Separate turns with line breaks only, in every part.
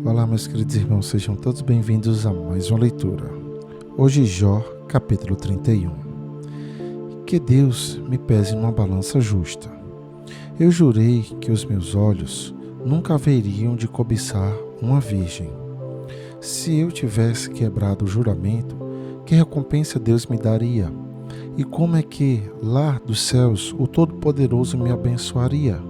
Olá, meus queridos irmãos, sejam todos bem-vindos a mais uma leitura. Hoje, Jó, capítulo 31. Que Deus me pese numa balança justa. Eu jurei que os meus olhos nunca haveriam de cobiçar uma virgem. Se eu tivesse quebrado o juramento, que recompensa Deus me daria? E como é que, lá dos céus, o Todo-Poderoso me abençoaria?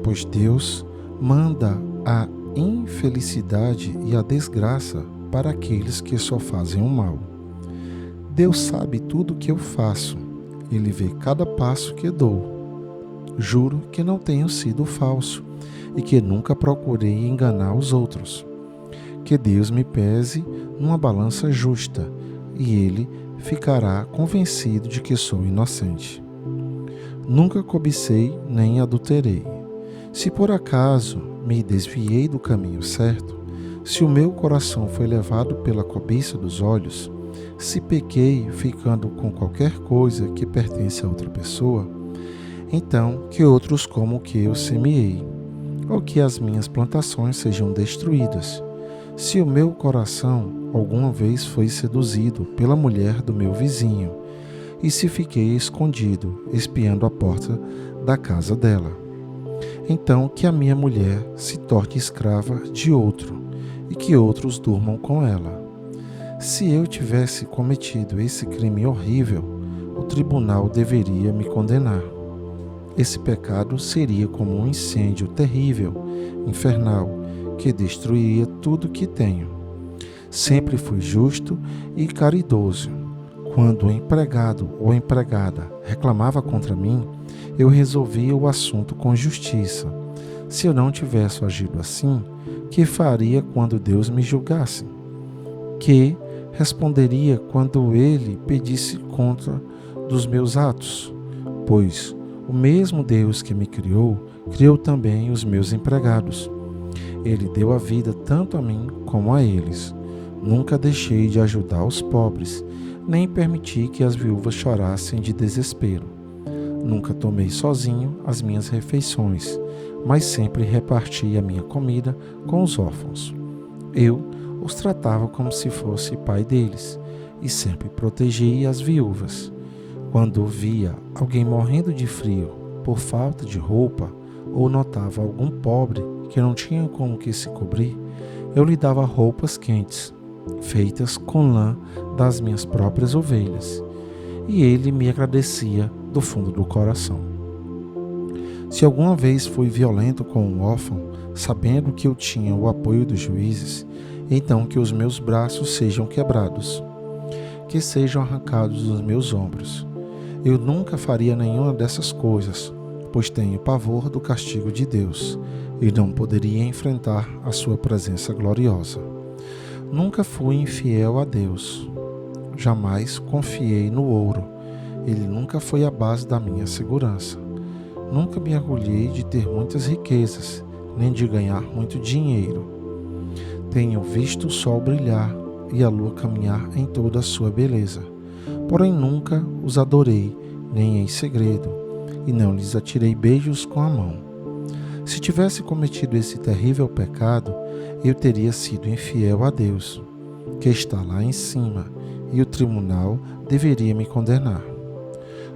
Pois Deus manda a infelicidade e a desgraça para aqueles que só fazem o mal. Deus sabe tudo o que eu faço. Ele vê cada passo que dou. Juro que não tenho sido falso e que nunca procurei enganar os outros. Que Deus me pese numa balança justa e Ele ficará convencido de que sou inocente. Nunca cobicei nem adulterei. Se por acaso me desviei do caminho certo, se o meu coração foi levado pela cobiça dos olhos, se pequei ficando com qualquer coisa que pertence a outra pessoa, então que outros comam o que eu semeei, ou que as minhas plantações sejam destruídas. Se o meu coração alguma vez foi seduzido pela mulher do meu vizinho, e se fiquei escondido, espiando a porta da casa dela, então que a minha mulher se torne escrava de outro, e que outros durmam com ela. Se eu tivesse cometido esse crime horrível, o tribunal deveria me condenar. Esse pecado seria como um incêndio terrível, infernal, que destruiria tudo que tenho. Sempre fui justo e caridoso. Quando o empregado ou empregada reclamava contra mim, eu resolvia o assunto com justiça. Se eu não tivesse agido assim, que faria quando Deus me julgasse? Que responderia quando Ele pedisse conta dos meus atos? Pois o mesmo Deus que me criou, criou também os meus empregados. Ele deu a vida tanto a mim como a eles. Nunca deixei de ajudar os pobres, nem permiti que as viúvas chorassem de desespero. Nunca tomei sozinho as minhas refeições, mas sempre reparti a minha comida com os órfãos. Eu os tratava como se fosse pai deles, e sempre protegi as viúvas. Quando via alguém morrendo de frio por falta de roupa, ou notava algum pobre que não tinha como que se cobrir, eu lhe dava roupas quentes, feitas com lã das minhas próprias ovelhas, e ele me agradecia do fundo do coração. Se alguma vez fui violento com um órfão, sabendo que eu tinha o apoio dos juízes, então que os meus braços sejam quebrados, que sejam arrancados dos meus ombros. Eu nunca faria nenhuma dessas coisas, pois tenho pavor do castigo de Deus e não poderia enfrentar a sua presença gloriosa. Nunca fui infiel a Deus. Jamais confiei no ouro. Ele nunca foi a base da minha segurança. Nunca me orgulhei de ter muitas riquezas, nem de ganhar muito dinheiro. Tenho visto o sol brilhar e a lua caminhar em toda a sua beleza. Porém nunca os adorei, nem em segredo, e não lhes atirei beijos com a mão. Se tivesse cometido esse terrível pecado, eu teria sido infiel a Deus, que está lá em cima, e o tribunal deveria me condenar.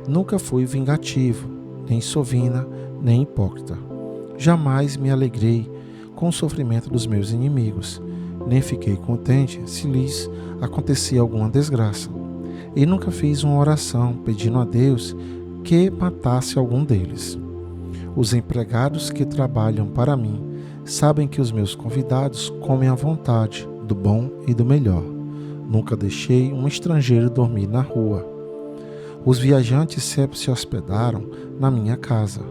Nunca fui vingativo, nem sovina, nem hipócrita. Jamais me alegrei com o sofrimento dos meus inimigos, nem fiquei contente se lhes acontecia alguma desgraça. E nunca fiz uma oração pedindo a Deus que matasse algum deles. Os empregados que trabalham para mim sabem que os meus convidados comem à vontade, do bom e do melhor. Nunca deixei um estrangeiro dormir na rua. Os viajantes sempre se hospedaram na minha casa.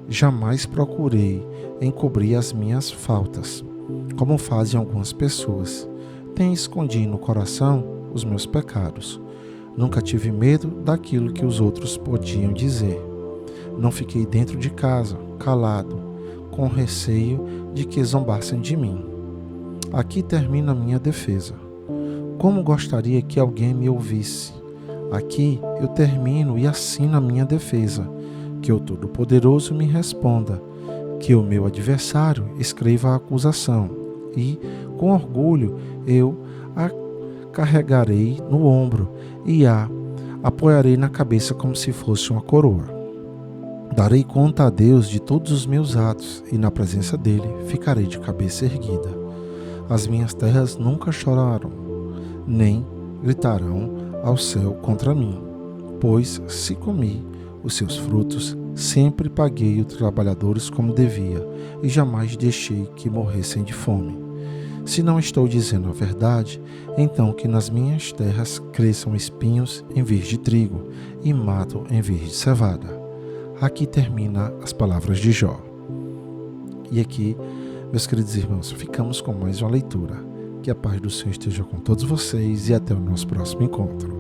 Jamais procurei encobrir as minhas faltas, como fazem algumas pessoas. Nem escondi no coração os meus pecados. Nunca tive medo daquilo que os outros podiam dizer. Não fiquei dentro de casa, calado, com receio de que zombassem de mim. Aqui termina a minha defesa. Como gostaria que alguém me ouvisse. Aqui eu termino e assino a minha defesa. Que o Todo-Poderoso me responda. que o meu adversário escreva a acusação, e, com orgulho, eu a carregarei no ombro e a apoiarei na cabeça como se fosse uma coroa. Darei conta a Deus de todos os meus atos, e na presença dele ficarei de cabeça erguida. As minhas terras nunca choraram, nem gritarão ao céu contra mim, pois se comi os seus frutos, sempre paguei os trabalhadores como devia, e jamais deixei que morressem de fome. Se não estou dizendo a verdade, então que nas minhas terras cresçam espinhos em vez de trigo, e mato em vez de cevada. Aqui termina as palavras de Jó. E aqui, meus queridos irmãos, ficamos com mais uma leitura. Que a paz do Senhor esteja com todos vocês e até o nosso próximo encontro.